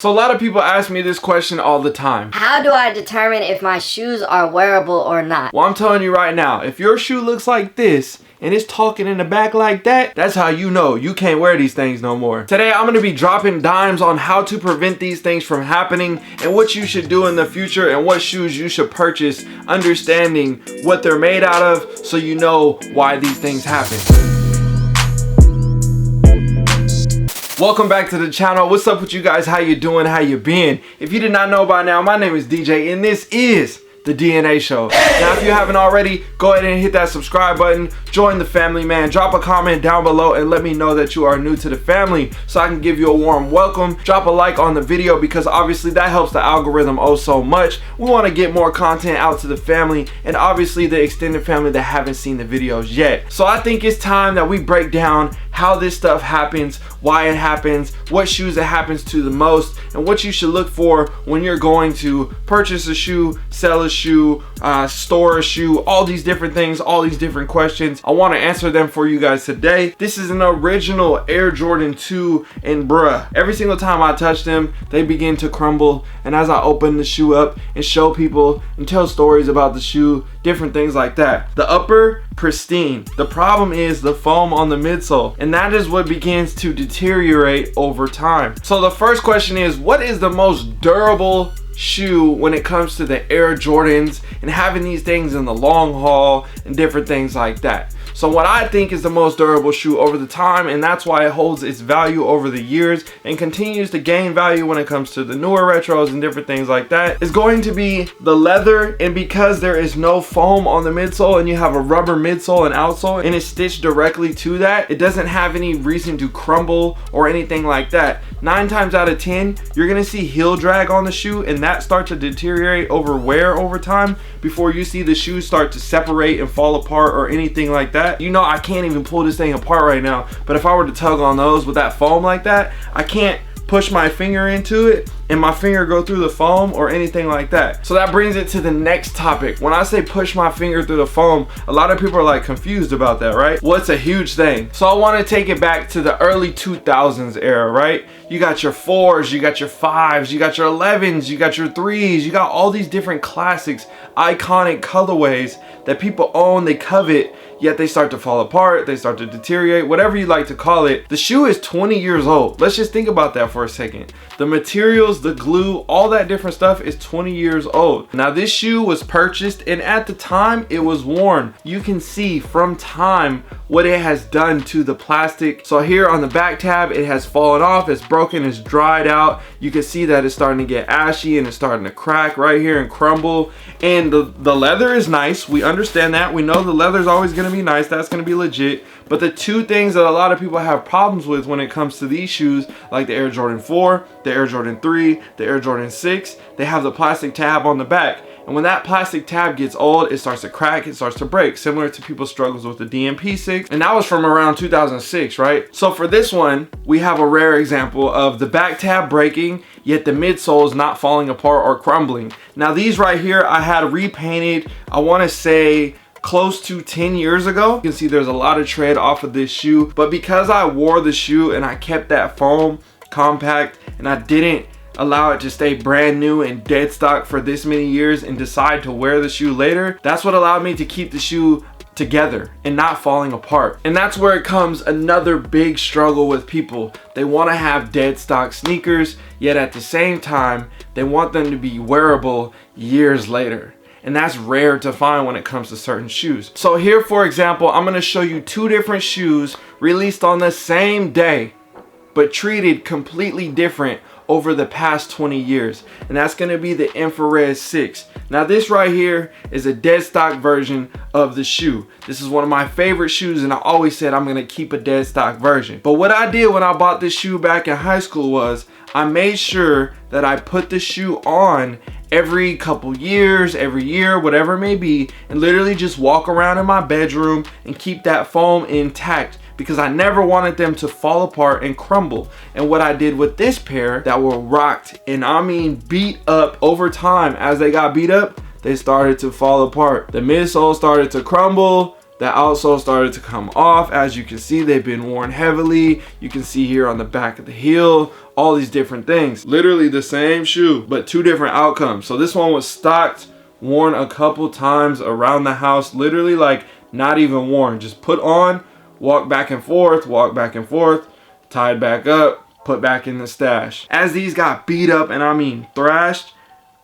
So a lot of people ask me this question all the time. How do I determine if my shoes are wearable or not? Well, I'm telling you right now, if your shoe looks like this and it's talking in the back like that, that's how you know you can't wear these things no more. Today, I'm gonna be dropping dimes on how to prevent these things from happening and what you should do in the future and what shoes you should purchase, understanding what they're made out of so you know why these things happen. Welcome back to the channel. What's up with you guys? How you doing? How you been? If you did not know by now, my name is DJ and this is The DNA Show. Now, if you haven't already, go ahead and hit that subscribe button. Join the family, man. Drop a comment down below and let me know that you are new to the family so I can give you a warm welcome. Drop a like on the video because obviously that helps the algorithm oh so much. We want to get more content out to the family and obviously the extended family that haven't seen the videos yet. So I think it's time that we break down how this stuff happens, why it happens, what shoes it happens to the most, and what you should look for when you're going to purchase a shoe, sell a shoe, store a shoe, all these different things, all these different questions. I want to answer them for you guys today. This is an original Air Jordan 2, and bruh, every single time I touch them, they begin to crumble. And as I open the shoe up and show people and tell stories about the shoe, different things like that. The upper, pristine. The problem is the foam on the midsole, and that is what begins to deteriorate over time. So the first question is, what is the most durable shoe when it comes to the Air Jordans and having these things in the long haul and different things like that? So what I think is the most durable shoe over the time, and that's why it holds its value over the years and continues to gain value when it comes to the newer retros and different things like that, is going to be the leather. And because there is no foam on the midsole and you have a rubber midsole and outsole and it's stitched directly to that, it doesn't have any reason to crumble or anything like that. 9 times out of 10, you're gonna see heel drag on the shoe and that start to deteriorate over wear over time before you see the shoes start to separate and fall apart or anything like that. You know, I can't even pull this thing apart right now, but if I were to tug on those with that foam like that, I can't push my finger into it and my finger go through the foam or anything like that. So that brings it to the next topic. When I say push my finger through the foam, a lot of people are like confused about that, right? Well, it's a huge thing. So I want to take it back to the early 2000s era, right? You got your 4s, you got your 5s, you got your 11s, you got your 3s, you got all these different classics, iconic colorways that people own, they covet, yet they start to fall apart, they start to deteriorate, whatever you like to call it. The shoe is 20 years old. Let's just think about that for a second. The materials, the glue, all that different stuff is 20 years old. Now this shoe was purchased and at the time it was worn. You can see from time what it has done to the plastic. So here on the back tab, it has fallen off, it's broken, it's dried out. You can see that it's starting to get ashy and it's starting to crack right here and crumble. And the leather is nice. We understand that. We know the leather is always gonna be nice. That's gonna be legit. But the two things that a lot of people have problems with when it comes to these shoes, like the Air Jordan 4, the Air Jordan 3, the Air Jordan 6, they have the plastic tab on the back. And when that plastic tab gets old, it starts to crack, it starts to break, similar to people's struggles with the DMP6. And that was from around 2006, right? So for this one, we have a rare example of the back tab breaking, yet the midsole is not falling apart or crumbling. Now these right here, I had repainted, I wanna say, close to 10 years ago. You can see there's a lot of tread off of this shoe, but because I wore the shoe and I kept that foam compact and I didn't allow it to stay brand new and dead stock for this many years and decide to wear the shoe later, that's what allowed me to keep the shoe together and not falling apart. And that's where it comes another big struggle with people. They want to have dead stock sneakers, yet at the same time they want them to be wearable years later. And that's rare to find when it comes to certain shoes. So here, for example, I'm gonna show you 2 different shoes released on the same day, but treated completely different over the past 20 years. And that's gonna be the Infrared 6. Now this right here is a dead stock version of the shoe. This is one of my favorite shoes and I always said I'm gonna keep a dead stock version. But what I did when I bought this shoe back in high school was I made sure that I put the shoe on every couple years, every year, whatever it may be, and literally just walk around in my bedroom and keep that foam intact because I never wanted them to fall apart and crumble. And what I did with this pair that were rocked, and I mean beat up over time, as they got beat up, they started to fall apart. The midsole started to crumble, the outsole started to come off. As you can see, they've been worn heavily. You can see here on the back of the heel, all these different things. Literally the same shoe, but two different outcomes. So this one was stocked, worn a couple times around the house, literally like not even worn, just put on, walk back and forth, tied back up, put back in the stash. As these got beat up, and I mean thrashed,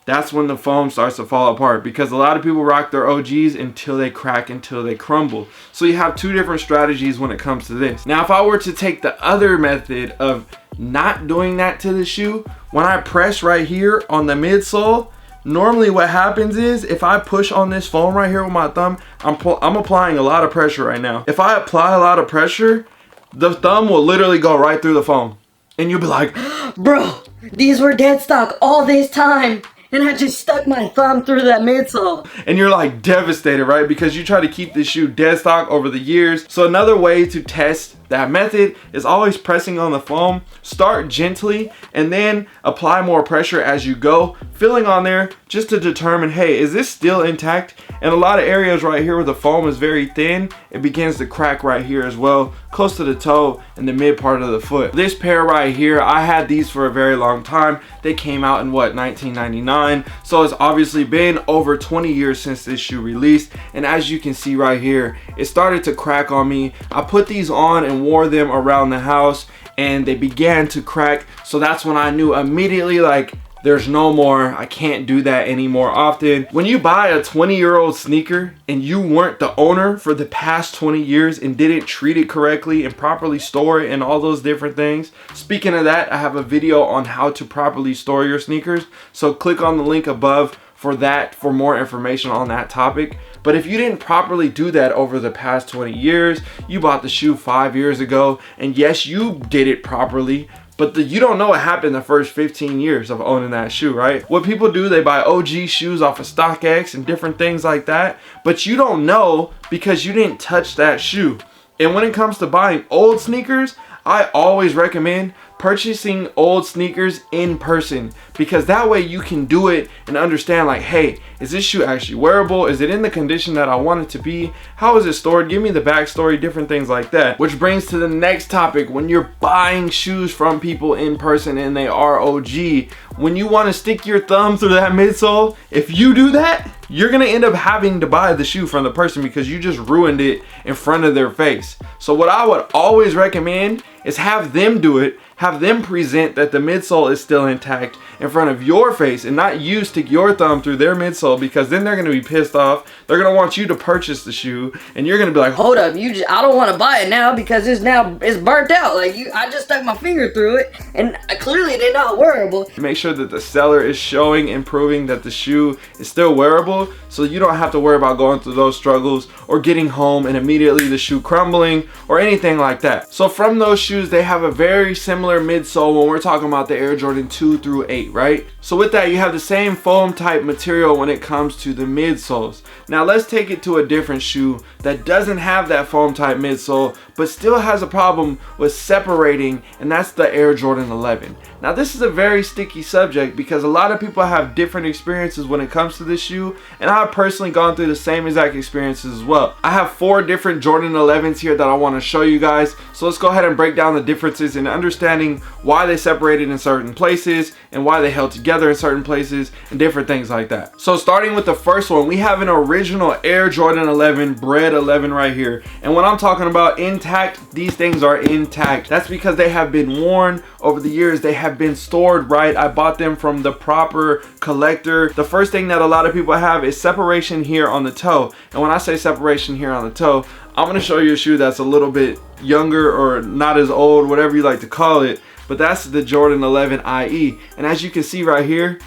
that's when the foam starts to fall apart, because a lot of people rock their OGs until they crack, until they crumble. So you have two different strategies when it comes to this. Now, if I were to take the other method of not doing that to the shoe, when I press right here on the midsole, normally what happens is if I push on this foam right here with my thumb, I'm applying a lot of pressure right now. If I apply a lot of pressure, the thumb will literally go right through the foam. And you'll be like, bro, these were Deadstock all this time, and I just stuck my thumb through that midsole. And you're like devastated, right? Because you try to keep this shoe dead stock over the years. So another way to test that method is always pressing on the foam. Start gently and then apply more pressure as you go, filling on there just to determine, hey, is this still intact? And a lot of areas right here where the foam is very thin, it begins to crack right here as well, close to the toe and the mid part of the foot. This pair right here, I had these for a very long time. They came out in what, 1999? So it's obviously been over 20 years since this shoe released. And as you can see right here, it started to crack on me. I put these on and wore them around the house and they began to crack. So that's when I knew immediately, like, there's no more, I can't do that anymore often. When you buy a 20-year-old sneaker and you weren't the owner for the past 20 years and didn't treat it correctly and properly store it and all those different things. Speaking of that, I have a video on how to properly store your sneakers. So click on the link above for that, for more information on that topic. But if you didn't properly do that over the past 20 years, you bought the shoe 5 years ago, and yes, you did it properly, but you don't know what happened the first 15 years of owning that shoe, right? What people do, they buy OG shoes off of StockX and different things like that, but you don't know because you didn't touch that shoe. And when it comes to buying old sneakers, I always recommend purchasing old sneakers in person, because that way you can do it and understand, like, hey, is this shoe actually wearable? Is it in the condition that I want it to be? How is it stored? Give me the backstory, different things like that. Which brings to the next topic. When you're buying shoes from people in person and they are OG, when you want to stick your thumb through that midsole, if you do that, you're gonna end up having to buy the shoe from the person because you just ruined it in front of their face. So what I would always recommend is have them do it, have them present that the midsole is still intact in front of your face, and not you stick your thumb through their midsole, because then they're gonna be pissed off. They're gonna want you to purchase the shoe, and you're gonna be like, hold up, I don't want to buy it now because it's burnt out. Like, I just stuck my finger through it, and clearly they're not wearable. Make sure that the seller is showing and proving that the shoe is still wearable, so you don't have to worry about going through those struggles or getting home and immediately the shoe crumbling or anything like that. So from those shoes, they have a very similar midsole when we're talking about the Air Jordan 2 through 8, right? So with that, you have the same foam type material when it comes to the midsoles. Now let's take it to a different shoe that doesn't have that foam type midsole, but still has a problem with separating, and that's the Air Jordan 11. Now this is a very sticky subject because a lot of people have different experiences when it comes to this shoe, and I've personally gone through the same exact experiences as well. I have 4 different Jordan 11s here that I want to show you guys, so let's go ahead and break down the differences in understanding why they separated in certain places and why they held together in certain places and different things like that. So starting with the first one, we have an original Air Jordan 11 Bred 11 right here, and when I'm talking about intact, these things are intact. That's because they have been worn over the years. They have been stored right. I bought them from the proper collector. The first thing that a lot of people have is separation here on the toe, and when I say separation here on the toe, I'm going to show you a shoe that's a little bit younger or not as old, whatever you like to call it, but that's the Jordan 11 IE, and as you can see right here,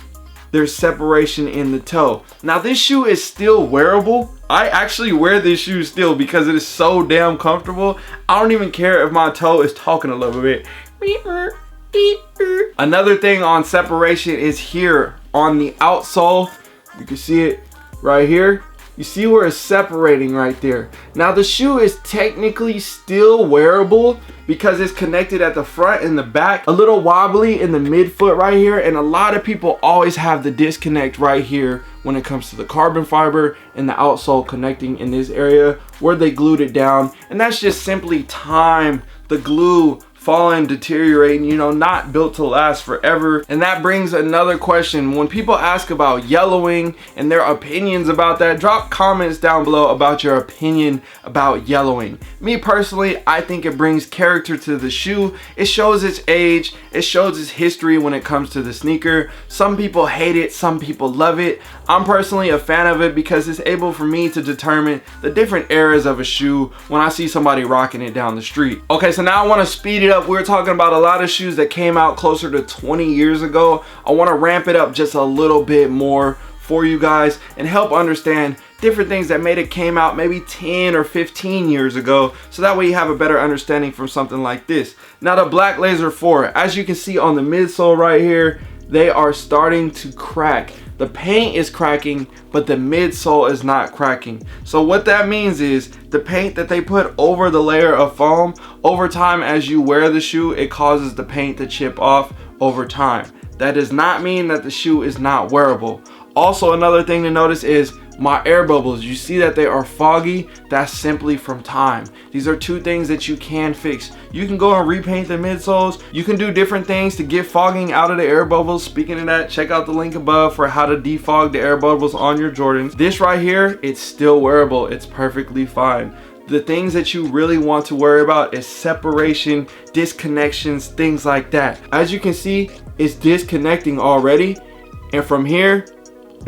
there's separation in the toe. Now this shoe is still wearable. I actually wear this shoe still because it is so damn comfortable. I don't even care if my toe is talking a little bit. Another thing on separation is here on the outsole. You can see it right here. You see where it's separating right there. Now the shoe is technically still wearable because it's connected at the front and the back, a little wobbly in the midfoot right here, and a lot of people always have the disconnect right here when it comes to the carbon fiber and the outsole connecting in this area where they glued it down, and that's just simply time, the glue falling, deteriorating, you know, not built to last forever. And that brings another question. When people ask about yellowing and their opinions about that, drop comments down below about your opinion about yellowing. Me personally, I think it brings character to the shoe. It shows its age, it shows its history when it comes to the sneaker. Some people hate it, some people love it. I'm personally a fan of it because it's able for me to determine the different eras of a shoe when I see somebody rocking it down the street. Okay, so now I want to speed it up. We're talking about a lot of shoes that came out closer to 20 years ago. I want to ramp it up just a little bit more for you guys and help understand different things that made it came out maybe 10 or 15 years ago, so that way you have a better understanding from something like this. Now the Black Laser 4, as you can see on the midsole right here, they are starting to crack. The paint is cracking, but the midsole is not cracking. So what that means is the paint that they put over the layer of foam, over time as you wear the shoe, it causes the paint to chip off over time. That does not mean that the shoe is not wearable. Also, another thing to notice is my air bubbles. You see that they are foggy? That's simply from time. These are two things that you can fix. You can go and repaint the midsoles. You can do different things to get fogging out of the air bubbles. Speaking of that, check out the link above for how to defog the air bubbles on your Jordans. This right here, it's still wearable. It's perfectly fine. The things that you really want to worry about is separation, disconnections, things like that. As you can see, it's disconnecting already, and from here,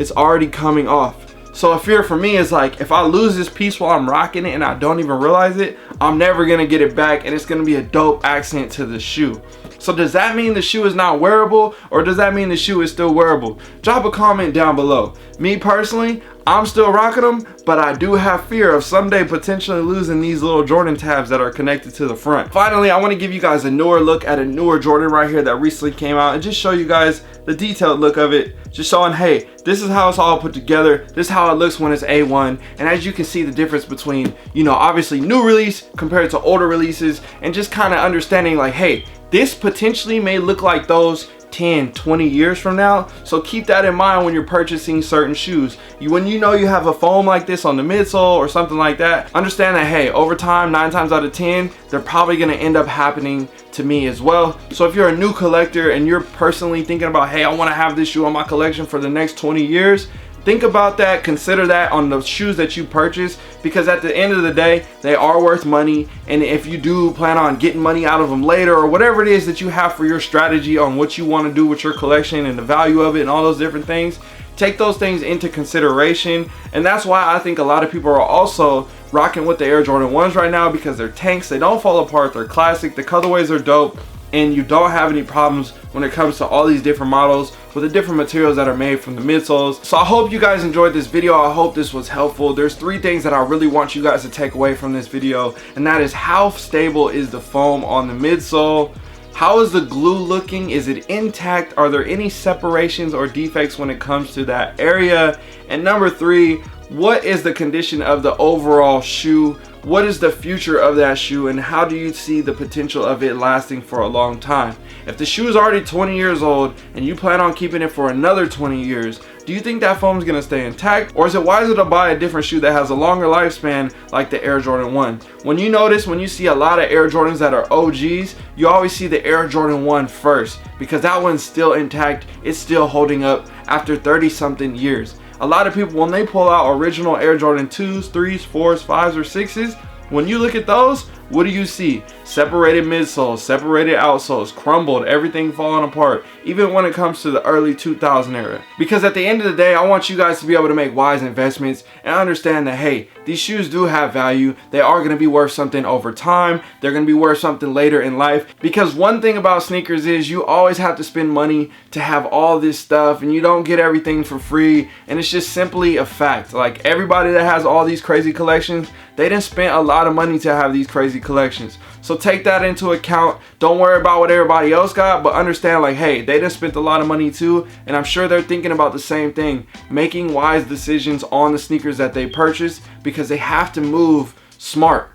it's already coming off. So a fear for me is like, if I lose this piece while I'm rocking it and I don't even realize it, I'm never gonna get it back, and it's gonna be a dope accent to the shoe. So does that mean the shoe is not wearable, or does that mean the shoe is still wearable? Drop a comment down below. Me personally, I'm still rocking them, but I do have fear of someday potentially losing these little Jordan tabs that are connected to the front. Finally, I want to give you guys a newer look at a newer Jordan right here that recently came out, and just show you guys the detailed look of it. Just showing, hey, this is how it's all put together. This is how it looks when it's A1. And as you can see, the difference between, you know, obviously new release compared to older releases, and just kind of understanding like, hey, this potentially may look like those 10, 20 years from now. So keep that in mind when you're purchasing certain shoes. When you know you have a foam like this on the midsole or something like that, understand that, hey, over time, 9 times out of 10, they're probably going to end up happening to me as well. So if you're a new collector and you're personally thinking about, hey, I want to have this shoe on my collection for the next 20 years, think about that, consider that on the shoes that you purchase, because at the end of the day, they are worth money. And if you do plan on getting money out of them later, or whatever it is that you have for your strategy on what you want to do with your collection and the value of it and all those different things, take those things into consideration. And that's why I think a lot of people are also rocking with the Air Jordan 1s right now, because they're tanks, they don't fall apart, they're classic, the colorways are dope, and you don't have any problems when it comes to all these different models with the different materials that are made from the midsoles. So I hope you guys enjoyed this video. I hope this was helpful. There's 3 things that I really want you guys to take away from this video, and that is, how stable is the foam on the midsole? How is the glue looking? Is it intact? Are there any separations or defects when it comes to that area? And number 3, what is the condition of the overall shoe? What is the future of that shoe, and how do you see the potential of it lasting for a long time? If the shoe is already 20 years old and you plan on keeping it for another 20 years, do you think that foam is going to stay intact, or is it wiser to buy a different shoe that has a longer lifespan like the Air Jordan 1? When you see a lot of Air Jordans that are OGs, you always see the Air Jordan 1 first, because that one's still intact, it's still holding up after 30 something years. A lot of people, when they pull out original Air Jordan 2s, 3s, 4s, 5s, or 6s, when you look at those, what do you see? Separated midsoles, separated outsoles, crumbled, everything falling apart, even when it comes to the early 2000 era. Because at the end of the day, I want you guys to be able to make wise investments and understand that, hey, these shoes do have value. They are going to be worth something over time. They're going to be worth something later in life. Because one thing about sneakers is you always have to spend money to have all this stuff, and you don't get everything for free. And it's just simply a fact. Like, everybody that has all these crazy collections, they didn't spend a lot of money to have these crazy crazy collections. So take that into account. Don't worry about what everybody else got, but understand like, hey, they done spent a lot of money too, and I'm sure they're thinking about the same thing, making wise decisions on the sneakers that they purchase, because they have to move smart.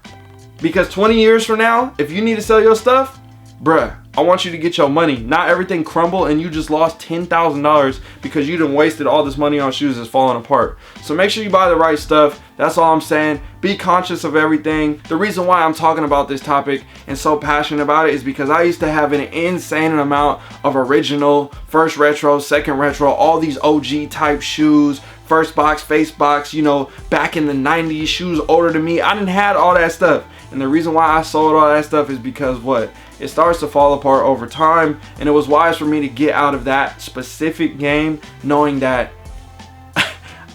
Because 20 years from now, if you need to sell your stuff, bruh, I want you to get your money, not everything crumble and you just lost $10,000 because you done wasted all this money on shoes that's falling apart. So make sure you buy the right stuff. That's all I'm saying. Be conscious of everything. The reason why I'm talking about this topic and so passionate about it is because I used to have an insane amount of original, first retro, second retro, all these OG type shoes, first box, face box, you know, back in the 90s, shoes older than me. I didn't have all that stuff. And the reason why I sold all that stuff is because what? It starts to fall apart over time, and it was wise for me to get out of that specific game knowing that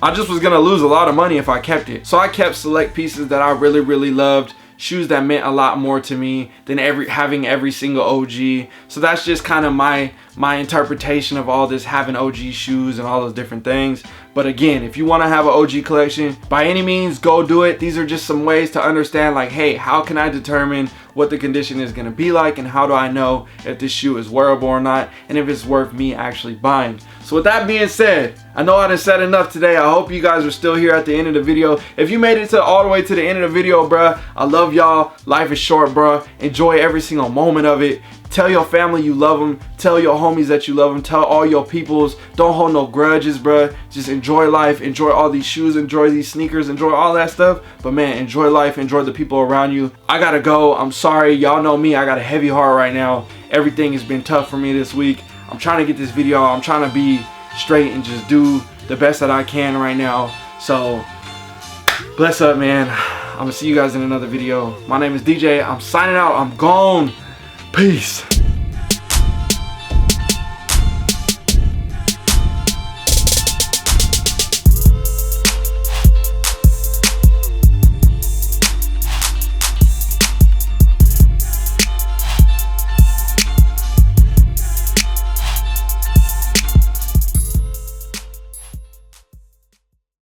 I just was gonna lose a lot of money if I kept it. So I kept select pieces that I really loved, shoes that meant a lot more to me than having every single OG. So that's just kind of my interpretation of all this, having OG shoes and all those different things. But again, if you want to have an OG collection, by any means, go do it. These are just some ways to understand like, hey, how can I determine what the condition is going to be like, and how do I know if this shoe is wearable or not, and if it's worth me actually buying. So with that being said, I know I done said enough today. I hope you guys are still here at the end of the video. If you made it all the way to the end of the video, bruh, I love y'all. Life is short, bruh. Enjoy every single moment of it. Tell your family you love them. Tell your homies that you love them. Tell all your peoples. Don't hold no grudges, bruh. Just enjoy life. Enjoy all these shoes. Enjoy these sneakers. Enjoy all that stuff. But man, enjoy life. Enjoy the people around you. I gotta go. I'm sorry. Y'all know me. I got a heavy heart right now. Everything has been tough for me this week. I'm trying to get this video out. I'm trying to be straight and just do the best that I can right now. So, bless up, man. I'm gonna see you guys in another video. My name is DJ. I'm signing out. I'm gone. Peace.